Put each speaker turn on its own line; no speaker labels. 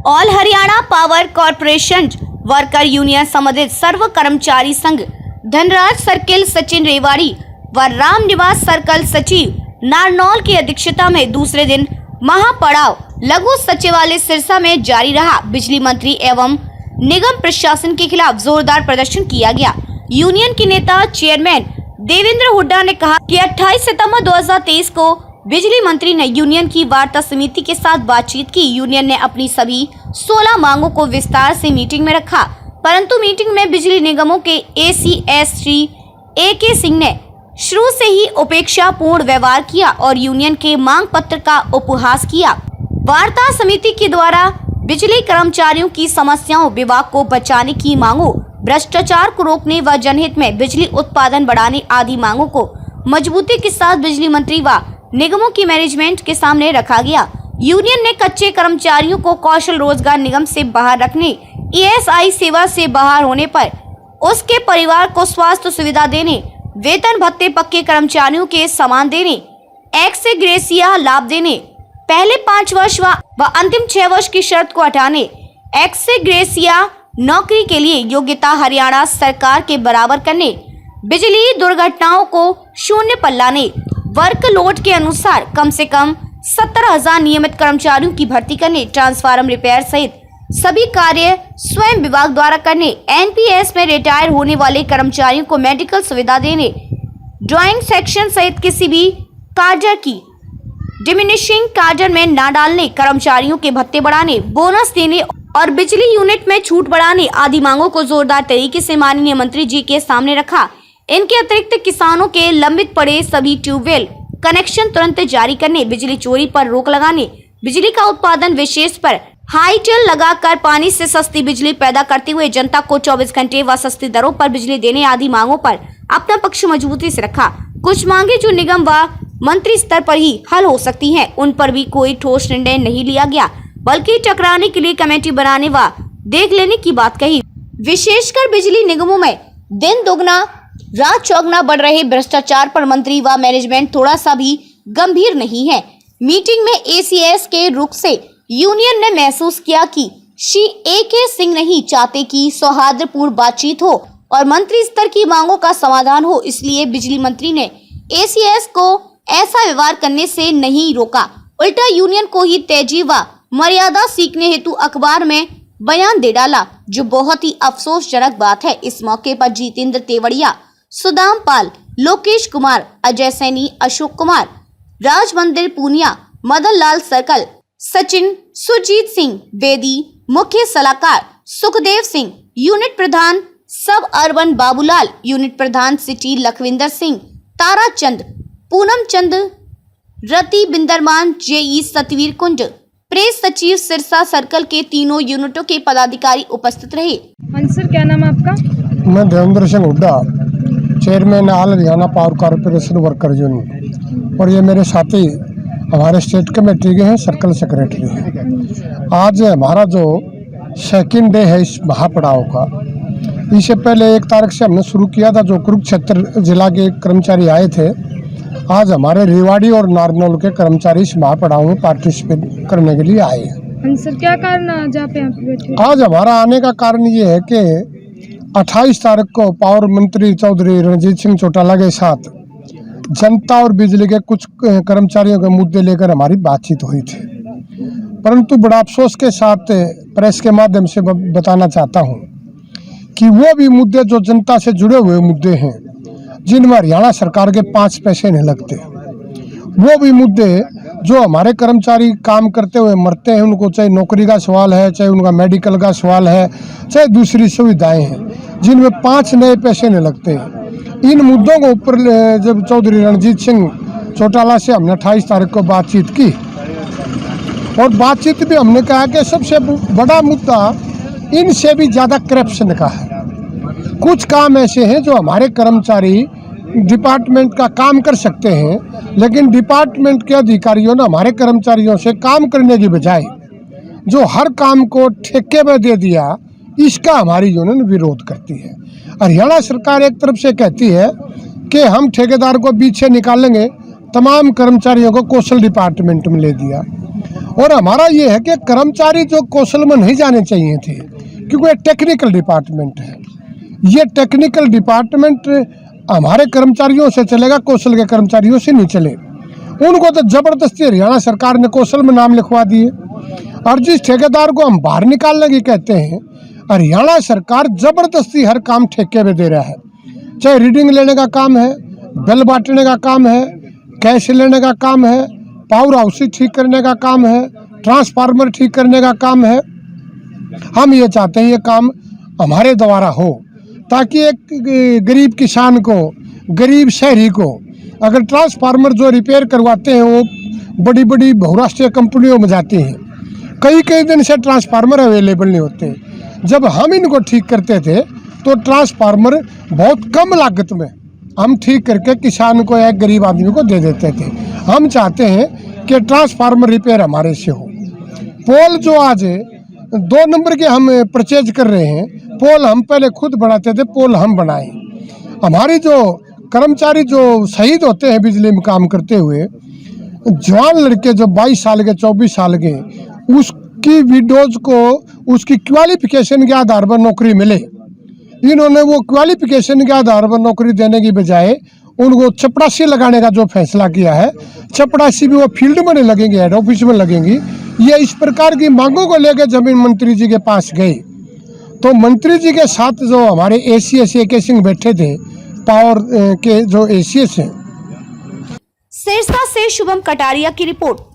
All Haryana power corporation worker union संबंधित सर्व कर्मचारी संघ धनराज सर्किल सचिन रेवाड़ी व राम निवास सर्कल सचिव नारनौल की अध्यक्षता में दूसरे दिन महापड़ाव लघु सचिवालय सिरसा में जारी रहा। बिजली मंत्री एवं निगम प्रशासन के खिलाफ जोरदार प्रदर्शन किया गया। यूनियन के नेता चेयरमैन देवेंद्र हुड्डा ने कहा कि 28 सितंबर 2023 को बिजली मंत्री ने यूनियन की वार्ता समिति के साथ बातचीत की। यूनियन ने अपनी सभी 16 मांगों को विस्तार से मीटिंग में रखा, परंतु मीटिंग में बिजली निगमों के ACS श्री AK सिंह ने शुरू से ही उपेक्षापूर्ण व्यवहार किया और यूनियन के मांग पत्र का उपहास किया। वार्ता समिति के द्वारा बिजली कर्मचारियों की समस्याओं, विभाग को बचाने की मांगों, भ्रष्टाचार को रोकने व जनहित में बिजली उत्पादन बढ़ाने आदि मांगों को मजबूती के साथ बिजली मंत्री व निगमों की मैनेजमेंट के सामने रखा गया। यूनियन ने कच्चे कर्मचारियों को कौशल रोजगार निगम से बाहर रखने, ESI सेवा से बाहर होने पर उसके परिवार को स्वास्थ्य सुविधा देने, वेतन भत्ते पक्के कर्मचारियों के समान देने, एक्स ग्रेसिया लाभ देने, पहले 5 वर्ष व अंतिम 6 वर्ष की शर्त को हटाने, एक्स ग्रेसिया नौकरी के लिए योग्यता हरियाणा सरकार के बराबर करने, बिजली दुर्घटनाओं को शून्य पर लाने, वर्कलोड के अनुसार कम से कम 70,000 नियमित कर्मचारियों की भर्ती करने, ट्रांसफार्मर रिपेयर सहित सभी कार्य स्वयं विभाग द्वारा करने, NPS में रिटायर होने वाले कर्मचारियों को मेडिकल सुविधा देने, ड्राइंग सेक्शन सहित किसी भी कार्डर की डिमिनिशिंग कार्डर में न डालने, कर्मचारियों के भत्ते बढ़ाने, बोनस देने और बिजली यूनिट में छूट बढ़ाने आदि मांगों को जोरदार तरीके से माननीय मंत्री जी के सामने रखा। इनके अतिरिक्त किसानों के लंबित पड़े सभी ट्यूबवेल कनेक्शन तुरंत जारी करने, बिजली चोरी पर रोक लगाने, बिजली का उत्पादन विशेष पर हाईटेल लगाकर पानी से सस्ती बिजली पैदा करते हुए जनता को 24 घंटे व सस्ती दरों पर बिजली देने आदि मांगों पर अपना पक्ष मजबूती से रखा। कुछ मांगे जो निगम व मंत्री स्तर पर ही हल हो सकती हैं, उन पर भी कोई ठोस निर्णय नहीं लिया गया, बल्कि टकराने के लिए कमेटी बनाने व देख लेने की बात कही। विशेषकर बिजली निगमों में दिन दोगुना रात चौगुना बढ़ रहे भ्रष्टाचार पर मंत्री व मैनेजमेंट थोड़ा सा भी गंभीर नहीं है। मीटिंग में ACS के रुख से यूनियन ने महसूस किया कि श्री AK सिंह नहीं चाहते कि सौहार्दपूर्ण बातचीत हो और मंत्री स्तर की मांगों का समाधान हो, इसलिए बिजली मंत्री ने ACS को ऐसा व्यवहार करने से नहीं रोका, उल्टा यूनियन को ही तेजी व मर्यादा सीखने हेतु अखबार में बयान दे डाला, जो बहुत ही अफसोसजनक बात है। इस मौके पर जितेंद्र तेवड़िया, सुदाम पाल, लोकेश कुमार, अजय सैनी, अशोक कुमार, राज मंदिर पूनिया, मदन लाल सर्कल सचिन, सुरजीत सिंह बेदी, मुख्य सलाहकार सुखदेव सिंह, यूनिट प्रधान सब अर्बन बाबूलाल, यूनिट प्रधान सिटी लखविंदर सिंह, तारा चंद, पूनम चंद, रति बिंदरमान, JE सतवीर कुंड, प्रेस सचिव सिरसा सर्कल के तीनों यूनिटों के पदाधिकारी उपस्थित रहे।
सर, क्या नाम है आपका?
मैं Devendra Singh Hooda, chairman all Haryana power corporation worker union, और ये मेरे साथी हमारे स्टेट कमेटी के हैं, सर्कल सेक्रेटरी हैं। आज हमारा जो सेकंड डे है इस महापड़ाव का, इससे पहले 1 तारीख से हमने शुरू किया था, जो कुरुक्षेत्र जिला के कर्मचारी आए थे। आज हमारे रेवाड़ी और नारनौल के कर्मचारी इस महापड़ाव में पार्टिसिपेट करने के लिए आए हैं।
सर, क्या कारण आज आप यहाँ पे बैठे?
आज हमारा आने का कारण ये है कि 28 तारीख को पावर मंत्री चौधरी रणजीत सिंह चौटाला के साथ जनता और बिजली के कुछ कर्मचारियों के मुद्दे लेकर हमारी बातचीत हुई थी, परंतु बड़ा अफसोस के साथ प्रेस के माध्यम से बताना चाहता हूं कि वो भी मुद्दे जो जनता से जुड़े हुए मुद्दे हैं, जिनमें हरियाणा सरकार के 5 पैसे नहीं लगते, वो भी मुद्दे जो हमारे कर्मचारी काम करते हुए मरते हैं, उनको चाहे नौकरी का सवाल है, चाहे उनका मेडिकल का सवाल है, चाहे दूसरी सुविधाएं हैं, जिनमें 5 नए पैसे नहीं लगते। इन मुद्दों को ऊपर जब चौधरी रणजीत सिंह चौटाला से हमने 28 तारीख को बातचीत की, और बातचीत भी हमने कहा कि सबसे बड़ा मुद्दा इनसे भी ज़्यादा करप्शन का है। कुछ काम ऐसे हैं जो हमारे कर्मचारी डिपार्टमेंट का काम कर सकते हैं, लेकिन डिपार्टमेंट के अधिकारियों ने हमारे कर्मचारियों से काम करने की बजाय जो हर काम को ठेके में दे दिया, इसका हमारी यूनियन विरोध करती है। हरियाणा सरकार एक तरफ से कहती है कि हम ठेकेदार को बीच से निकालेंगे, तमाम कर्मचारियों को कौशल डिपार्टमेंट में ले दिया, और हमारा ये है कि कर्मचारी जो कौशल में नहीं जाने चाहिए थे, क्योंकि ये टेक्निकल डिपार्टमेंट है। ये टेक्निकल डिपार्टमेंट हमारे कर्मचारियों से चलेगा, कौशल के कर्मचारियों से नहीं चले। उनको तो जबरदस्ती हरियाणा सरकार ने कौशल में नाम लिखवा दिए, और जिस ठेकेदार को हम बाहर निकालने की कहते हैं, हरियाणा सरकार जबरदस्ती हर काम ठेके पे दे रहा है। चाहे रीडिंग लेने का काम है, बिल बांटने का काम है, कैश लेने का काम है, पावर हाउस ठीक करने का काम है, ट्रांसफार्मर ठीक करने का काम है। हम ये चाहते हैं ये काम हमारे द्वारा हो, ताकि एक गरीब किसान को, गरीब शहरी को, अगर ट्रांसफार्मर जो रिपेयर करवाते हैं वो बड़ी बड़ी बहुराष्ट्रीय कंपनियों में जाते हैं, कई दिन से ट्रांसफार्मर अवेलेबल नहीं होते। जब हम इनको ठीक करते थे तो ट्रांसफार्मर बहुत कम लागत में हम ठीक करके किसान को या गरीब आदमी को दे देते थे। हम चाहते हैं कि ट्रांसफार्मर रिपेयर हमारे से हो। पोल जो आज 2 नंबर के हम परचेज कर रहे हैं, पोल हम पहले खुद बनाते थे, पोल हम बनाए। हमारी जो कर्मचारी जो शहीद होते हैं बिजली में काम करते हुए, जवान लड़के जो 22 साल के 24 साल के, उसकी विडोज को उसकी क्वालिफिकेशन के आधार पर नौकरी मिले। इन्होंने वो क्वालिफिकेशन के आधार पर नौकरी देने की बजाय उनको चपरासी लगाने का जो फैसला किया है, चपरासी भी वो फील्ड में नहीं लगेंगे, हेड ऑफिस में लगेंगी। ये इस प्रकार की मांगों को लेकर जमीन मंत्री जी के पास गए, तो मंत्री जी के साथ जो हमारे एसीएस के सिंह बैठे थे, पावर के जो एसीएस हैं।
सिरसा से शुभम कटारिया की रिपोर्ट।